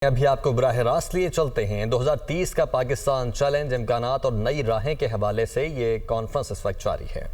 ابھی آپ کو براہ راست لیے چلتے ہیں 2030 کا پاکستان چیلنج، امکانات اور نئی راہیں کے حوالے سے یہ کانفرنس اس وقت جاری ہے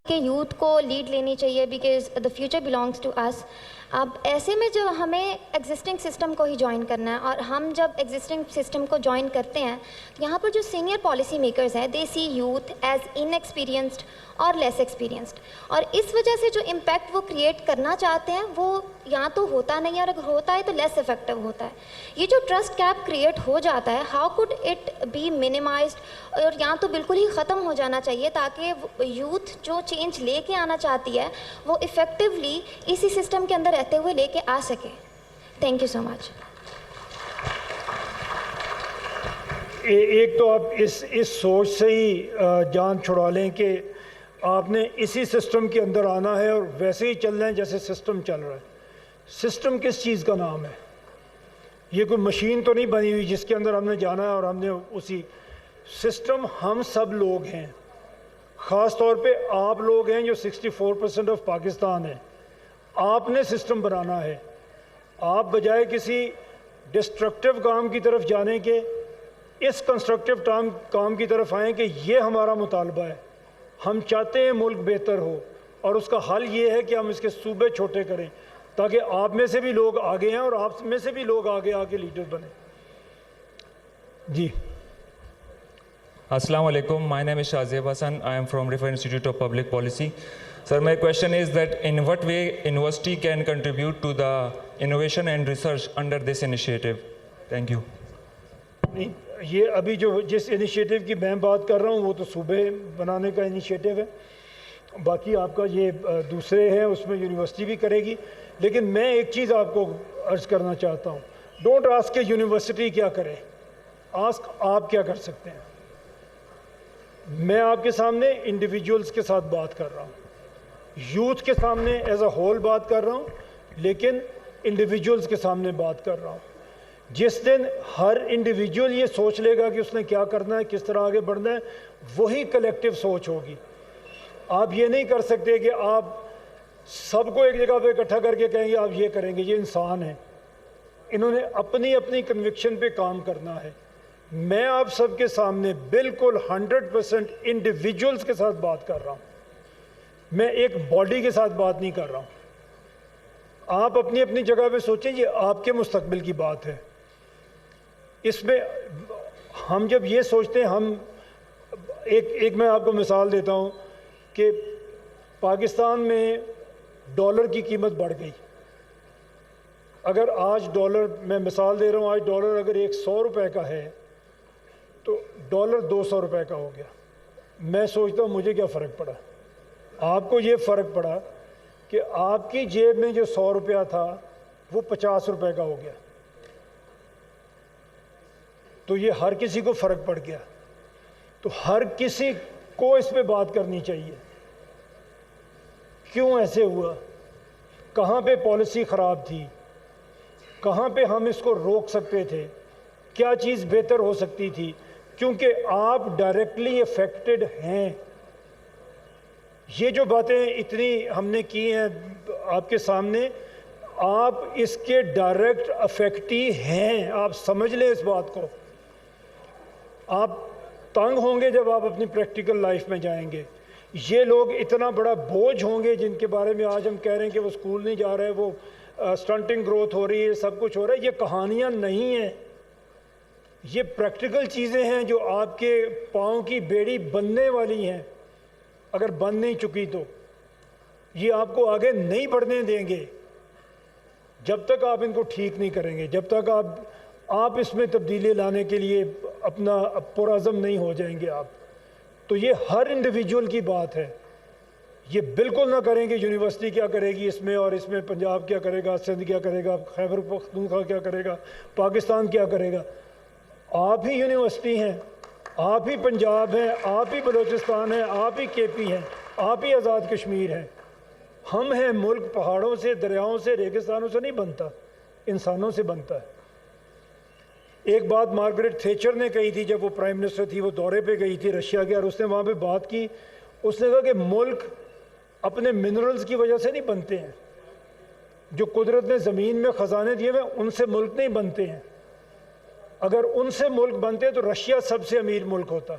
کہ یوتھ کو لیڈ لینی چاہیے because the future belongs to us. اب ایسے میں جو ہمیں ایگزسٹنگ سسٹم کو ہی جوائن کرنا ہے، اور ہم جب ایگزسٹنگ سسٹم کو جوائن کرتے ہیں یہاں پر جو سینئر پالیسی میکرز ہیں دے سی یوتھ ایز ان ایکسپیرینسڈ اور لیس ایکسپیرینسڈ، اور اس وجہ سے جو امپیکٹ وہ کریٹ کرنا چاہتے ہیں وہ یا تو ہوتا نہیں ہے، اور اگر ہوتا ہے تو لیس افیکٹو ہوتا ہے۔ یہ جو ٹرسٹ گیپ کریٹ ہو جاتا ہے، how could it be minimized, اور یا تو بالکل ہی ختم ہو جانا چاہیے تاکہ یوتھ جو چینج لے کے آنا چاہتی ہے وہ افیکٹولی اسی سسٹم کے اندر رہتے ہوئے لے کے آ سکے۔ تھینک یو سو مچ۔ ایک تو آپ اس سوچ سے ہی جان چھڑا لیں کہ آپ نے اسی سسٹم کے اندر آنا ہے اور ویسے ہی چلنا ہے جیسے سسٹم چل رہا ہے۔ سسٹم کس چیز کا نام ہے؟ یہ کوئی مشین تو نہیں بنی ہوئی جس کے اندر ہم نے جانا ہے اور ہم نے اسی سسٹم، ہم سب لوگ ہیں، خاص طور پہ آپ لوگ ہیں جو 64% آف پاکستان ہیں۔ آپ نے سسٹم بنانا ہے۔ آپ بجائے کسی ڈسٹرکٹیو کام کی طرف جانے کے اس کنسٹرکٹیو کام کی طرف آئیں کہ یہ ہمارا مطالبہ ہے، ہم چاہتے ہیں ملک بہتر ہو، اور اس کا حل یہ ہے کہ ہم اس کے صوبے چھوٹے کریں تاکہ آپ میں سے بھی لوگ آگے ہیں اور آپ میں سے بھی لوگ آگے آ کے لیڈر بنیں۔ جی Assalamu alaikum. My name is Shazeb Hassan. I am from Rifa Institute of Public Policy. Sir, my question is that in what way university can contribute to the innovation and research under this initiative? Thank you. یہ ابھی جو جس initiative کی میں بات کر رہا ہوں وہ تو صوبے بنانے کا انیشیٹو ہے، باقی آپ کا یہ دوسرے ہیں، اس میں یونیورسٹی بھی کرے گی۔ لیکن میں ایک چیز آپ کو عرض کرنا چاہتا ہوں، ڈونٹ آسک کہ یونیورسٹی کیا کرے، آسک آپ کیا کر سکتے ہیں۔ میں آپ کے سامنے انڈیویجولز کے ساتھ بات کر رہا ہوں، یوتھ کے سامنے ایز اے ہول بات کر رہا ہوں، لیکن انڈیویجولز کے سامنے بات کر رہا ہوں۔ جس دن ہر انڈیویجول یہ سوچ لے گا کہ اس نے کیا کرنا ہے، کس طرح آگے بڑھنا ہے، وہی کلیکٹیو سوچ ہوگی۔ آپ یہ نہیں کر سکتے کہ آپ سب کو ایک جگہ پہ اکٹھا کر کے کہیں گے آپ یہ کریں گے۔ یہ انسان ہیں، انہوں نے اپنی اپنی کنوکشن پہ کام کرنا ہے۔ میں آپ سب کے سامنے بالکل 100% انڈیویجولز کے ساتھ بات کر رہا ہوں، میں ایک باڈی کے ساتھ بات نہیں کر رہا ہوں۔ آپ اپنی اپنی جگہ پہ سوچیں، یہ آپ کے مستقبل کی بات ہے۔ اس میں ہم جب یہ سوچتے ہیں، ہم ایک میں آپ کو مثال دیتا ہوں کہ پاکستان میں ڈالر کی قیمت بڑھ گئی۔ اگر آج ڈالر، میں مثال دے رہا ہوں، آج ڈالر اگر 100 روپے کا ہے تو ڈالر 200 روپے کا ہو گیا۔ میں سوچتا ہوں مجھے کیا فرق پڑا؟ آپ کو یہ فرق پڑا کہ آپ کی جیب میں جو 100 روپیہ تھا وہ 50 روپے کا ہو گیا، تو یہ ہر کسی کو فرق پڑ گیا۔ تو ہر کسی کو اس پہ بات کرنی چاہیے، کیوں ایسے ہوا، کہاں پہ پالیسی خراب تھی، کہاں پہ ہم اس کو روک سکتے تھے، کیا چیز بہتر ہو سکتی تھی، کیونکہ آپ ڈائریکٹلی افیکٹڈ ہیں۔ یہ جو باتیں اتنی ہم نے کی ہیں آپ کے سامنے، آپ اس کے ڈائریکٹ افیکٹی ہیں، آپ سمجھ لیں اس بات کو۔ آپ تنگ ہوں گے جب آپ اپنی پریکٹیکل لائف میں جائیں گے۔ یہ لوگ اتنا بڑا بوجھ ہوں گے جن کے بارے میں آج ہم کہہ رہے ہیں کہ وہ اسکول نہیں جا رہے، وہ سٹنٹنگ گروتھ ہو رہی ہے، سب کچھ ہو رہا ہے۔ یہ کہانیاں نہیں ہیں، یہ پریکٹیکل چیزیں ہیں جو آپ کے پاؤں کی بیڑی بننے والی ہیں۔ اگر بن نہیں چکی تو یہ آپ کو آگے نہیں بڑھنے دیں گے جب تک آپ ان کو ٹھیک نہیں کریں گے، جب تک آپ اس میں تبدیلی لانے کے لیے اپنا پرعزم نہیں ہو جائیں گے آپ۔ تو یہ ہر انڈیویجول کی بات ہے۔ یہ بالکل نہ کریں کہ یونیورسٹی کیا کرے گی اس میں، اور اس میں پنجاب کیا کرے گا، سندھ کیا کرے گا، خیبر پختونخوا کیا کرے گا، پاکستان کیا کرے گا۔ آپ ہی یونیورسٹی ہیں، آپ ہی پنجاب ہیں، آپ ہی بلوچستان ہیں، آپ ہی کے پی ہیں، آپ ہی آزاد کشمیر ہیں۔ ہم ہیں، ملک پہاڑوں سے، دریاؤں سے، ریگستانوں سے نہیں بنتا، انسانوں سے بنتا ہے۔ ایک بات مارگریٹ تھیچر نے کہی تھی جب وہ پرائم منسٹر تھی، وہ دورے پہ گئی تھی رشیا کے، اور اس نے وہاں پہ بات کی، اس نے کہا کہ ملک اپنے منرلز کی وجہ سے نہیں بنتے ہیں، جو قدرت نے زمین میں خزانے دیے ہوئے ان سے ملک نہیں بنتے ہیں، اگر ان سے ملک بنتے تو رشیا سب سے امیر ملک ہوتا.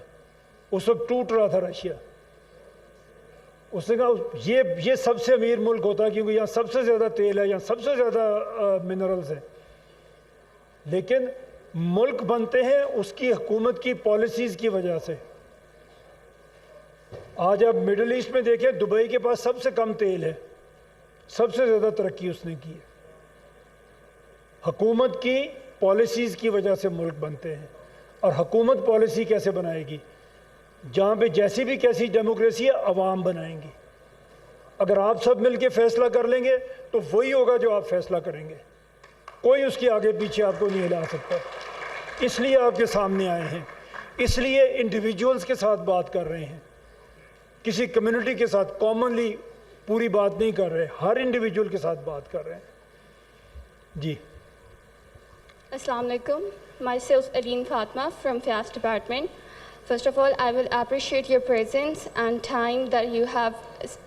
اس وقت ٹوٹ رہا تھا رشیا. اس نے کہا یہ سب سے امیر ملک ہوتا کیونکہ یہاں سب سے زیادہ تیل ہے, یہاں سب سے زیادہ منرلز ہیں. لیکن ملک بنتے ہیں اس کی حکومت کی پالیسیز کی وجہ سے. آج آپ مڈل ایسٹ میں دیکھیں, دبئی کے پاس سب سے کم تیل ہے, سب سے زیادہ ترقی اس نے کی ہے. حکومت کی پالیسیز کی وجہ سے ملک بنتے ہیں. اور حکومت پالیسی کیسے بنائے گی؟ جہاں پہ جیسی بھی کیسی ڈیموکریسی ہے, عوام بنائیں گی. اگر آپ سب مل کے فیصلہ کر لیں گے تو وہی ہوگا جو آپ فیصلہ کریں گے. کوئی اس کے آگے پیچھے آپ کو نہیں ہلا سکتا. اس لیے آپ کے سامنے آئے ہیں, اس لیے انڈیویجولز کے ساتھ بات کر رہے ہیں, کسی کمیونٹی کے ساتھ کامنلی پوری بات نہیں کر رہے, ہر انڈیویجول کے ساتھ بات کر رہے ہیں. جی Assalamu alaikum. Myself Aleen Fatma from Fias Department. First of all, I will appreciate your presence and time that you have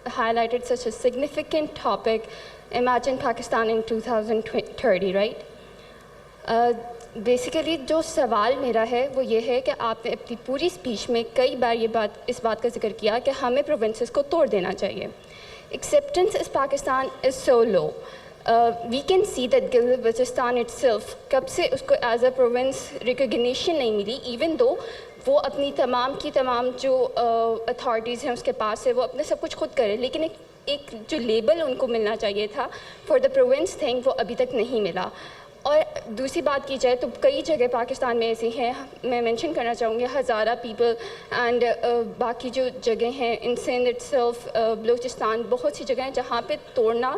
highlighted such a significant topic. Imagine Pakistan in 2030, right? Basically جو سوال میرا ہے وہ یہ ہے کہ آپ نے اپنی پوری اسپیچ میں کئی بار اس بات کا ذکر کیا کہ ہمیں پروونسز کو توڑ دینا چاہیے. Acceptance is Pakistan is so low. We can see that Gilgit Baltistan itself کب سے اس کو ایز اے پروونس ریکگنیشن نہیں ملی, ایون دو وہ اپنی تمام جو اتھارٹیز ہیں اس کے پاس ہے, وہ اپنے سب کچھ خود کرے, لیکن ایک جو لیبل ان کو ملنا چاہیے تھا فار دا پروونس تھنگ وہ ابھی تک نہیں ملا. اور دوسری بات کی جائے تو کئی جگہ پاکستان میں ایسی ہیں, میں مینشن کرنا چاہوں گی ہزارہ پیپل اینڈ باقی جو جگہ ہیں ان سندھ اٹ سیلف, بلوچستان, بہت سی جگہیں جہاں پہ توڑنا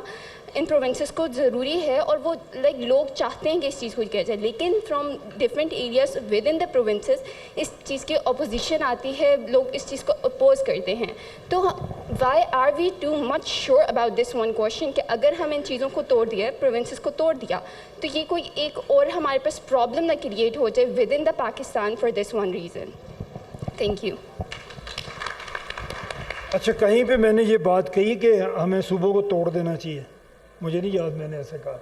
ان پروونسز کو ضروری ہے, اور وہ لوگ چاہتے ہیں کہ اس چیز کو کیا جائے, لیکن from different areas within the provinces اس چیز کی اپوزیشن آتی ہے, لوگ اس چیز کو اپوز کرتے ہیں. تو why are we too much sure about this one question کہ اگر ہم ان چیزوں کو توڑ دیا, پروونسز کو توڑ دیا, تو یہ کوئی ایک اور ہمارے پاس پرابلم نہ کریٹ ہو جائے with in the Pakistan for this one reason. Thank you. اچھا, کہیں پہ میں نے یہ بات کہی کہ ہمیں صوبوں کو توڑ دینا چاہیے؟ مجھے نہیں یاد میں نے ایسے کہا.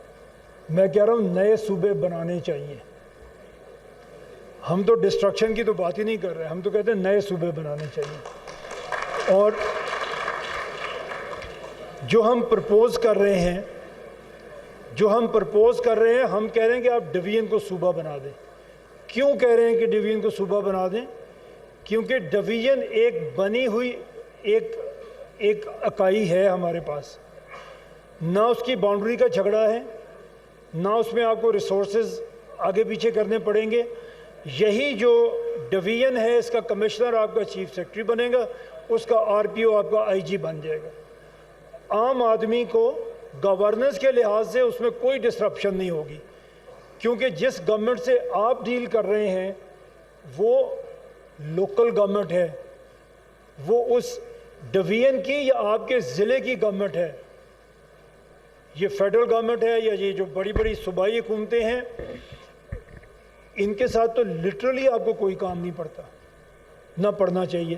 میں کہہ رہا ہوں نئے صوبے بنانے چاہیے. ہم تو ڈسٹرکشن کی تو بات ہی نہیں کر رہے, ہم تو کہتے ہیں نئے صوبے بنانے چاہیے. اور جو ہم پرپوز کر رہے ہیں ہم کہہ رہے ہیں کہ آپ ڈویژن کو صوبہ بنا دیں. کیوں کہہ رہے ہیں کہ ڈویژن کو صوبہ بنا دیں؟ کیونکہ ڈویژن ایک بنی ہوئی ایک اکائی ہے ہمارے پاس, نہ اس کی باؤنڈری کا جھگڑا ہے, نہ اس میں آپ کو ریسورسز آگے پیچھے کرنے پڑیں گے. یہی جو ڈویژن ہے اس کا کمشنر آپ کا چیف سیکرٹری بنے گا, اس کا RPO آپ کا IG بن جائے گا. عام آدمی کو گورننس کے لحاظ سے اس میں کوئی ڈسرپشن نہیں ہوگی, کیونکہ جس گورنمنٹ سے آپ ڈیل کر رہے ہیں وہ لوکل گورنمنٹ ہے, وہ اس ڈویژن کی یا آپ کے ضلع کی گورنمنٹ ہے. یہ فیڈرل گورنمنٹ ہے یا یہ جو بڑی بڑی صوبائی حکومتیں ہیں, ان کے ساتھ تو لٹرلی آپ کو کوئی کام نہیں پڑتا, نہ پڑنا چاہیے.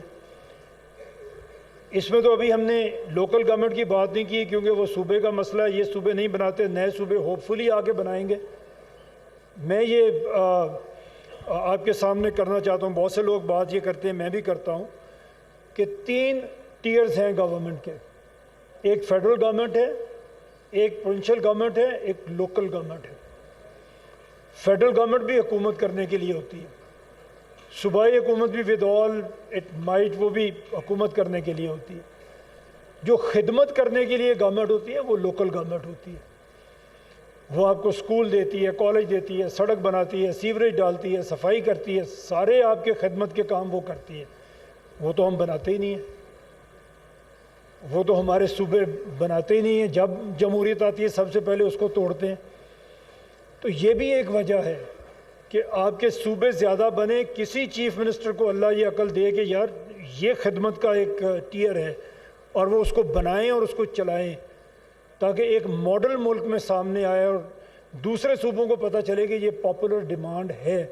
اس میں تو ابھی ہم نے لوکل گورنمنٹ کی بات نہیں کی کیونکہ وہ صوبے کا مسئلہ ہے, یہ صوبے نہیں بناتے, نئے صوبے ہوپ فلی آگے بنائیں گے. میں یہ آپ کے سامنے کرنا چاہتا ہوں, بہت سے لوگ بات یہ کرتے ہیں, میں بھی کرتا ہوں, کہ 3 ٹیئرز ہیں گورنمنٹ کے. ایک فیڈرل گورنمنٹ ہے, ایک پروونشل گورنمنٹ ہے, ایک لوکل گورنمنٹ ہے. فیڈرل گورنمنٹ بھی حکومت کرنے کے لیے ہوتی ہے, صوبائی حکومت بھی ود آل اٹ مائٹ وہ بھی حکومت کرنے کے لیے ہوتی ہے. جو خدمت کرنے کے لیے گورنمنٹ ہوتی ہے وہ لوکل گورنمنٹ ہوتی ہے. وہ آپ کو اسکول دیتی ہے, کالج دیتی ہے, سڑک بناتی ہے, سیوریج ڈالتی ہے, صفائی کرتی ہے, سارے آپ کے خدمت کے کام وہ کرتی ہے. وہ تو ہم بناتے ہی نہیں ہیں, وہ تو ہمارے صوبے بناتے ہی نہیں ہیں. جب جمہوریت آتی ہے سب سے پہلے اس کو توڑتے ہیں. تو یہ بھی ایک وجہ ہے کہ آپ کے صوبے زیادہ بنے. کسی چیف منسٹر کو اللہ یہ عقل دے کہ یار یہ خدمت کا ایک ٹیئر ہے, اور وہ اس کو بنائیں اور اس کو چلائیں, تاکہ ایک ماڈل ملک میں سامنے آئے اور دوسرے صوبوں کو پتہ چلے کہ یہ پاپولر ڈیمانڈ ہے.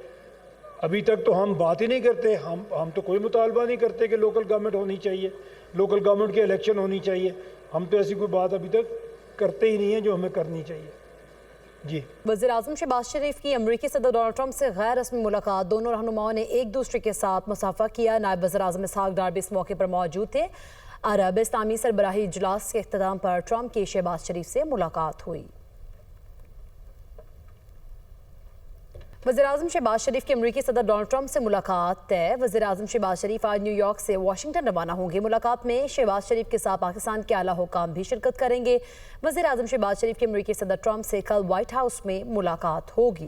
ابھی تک تو ہم بات ہی نہیں کرتے, ہم تو کوئی مطالبہ نہیں کرتے کہ لوکل گورنمنٹ ہونی چاہیے, لوکل گورنمنٹ کے الیکشن ہونی چاہیے. ہم تو ایسی کوئی بات ابھی تک کرتے ہی نہیں ہیں جو ہمیں کرنی چاہیے. جی وزیراعظم شہباز شریف کی امریکی صدر ڈونلڈ ٹرمپ سے غیر رسمی ملاقات، دونوں رہنماؤں نے ایک دوسرے کے ساتھ مصافحہ کیا۔ نائب وزیراعظم اسحاق ڈار بھی اس موقع پر موجود تھے۔ عرب اسلامی سربراہی اجلاس کے اختتام پر ٹرمپ کی شہباز شریف سے ملاقات ہوئی۔ وزیراعظم شہباز شریف کی امریکی صدر ڈونلڈ ٹرمپ سے ملاقات طے۔ وزیراعظم شہباز شریف آج نیو یارک سے واشنگٹن روانہ ہوں گے۔ ملاقات میں شہباز شریف کے ساتھ پاکستان کے اعلیٰ حکام بھی شرکت کریں گے۔ وزیراعظم شہباز شریف کی امریکی صدر ٹرمپ سے کل وائٹ ہاؤس میں ملاقات ہوگی۔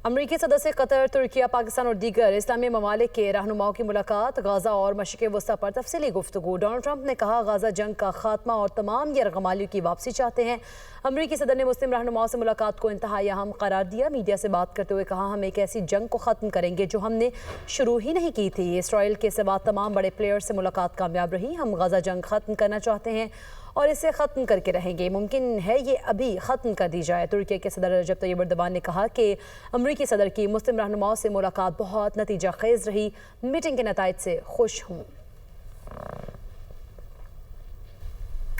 امریکی صدر سے قطر، ترکیہ، پاکستان اور دیگر اسلامی ممالک کے رہنماؤں کی ملاقات۔ غزہ اور مشرق وسطیٰ پر تفصیلی گفتگو۔ ڈونلڈ ٹرمپ نے کہا غزہ جنگ کا خاتمہ اور تمام یرغمالیوں کی واپسی چاہتے ہیں۔ امریکی صدر نے مسلم رہنماؤں سے ملاقات کو انتہائی اہم قرار دیا۔ میڈیا سے بات کرتے ہوئے کہا ہم ایک ایسی جنگ کو ختم کریں گے جو ہم نے شروع ہی نہیں کی تھی۔ اسرائیل کے سوا تمام بڑے پلیئر سے ملاقات کامیاب رہی۔ ہم غزہ جنگ ختم کرنا چاہتے ہیں اور اسے ختم کر کے رہیں گے۔ ممکن ہے یہ ابھی ختم کر دی جائے۔ ترکی کے صدر رجب طیب ایردوان نے کہا کہ امریکی صدر کی مسلم رہنماؤں سے ملاقات بہت نتیجہ خیز رہی۔ میٹنگ کے نتائج سے خوش ہوں۔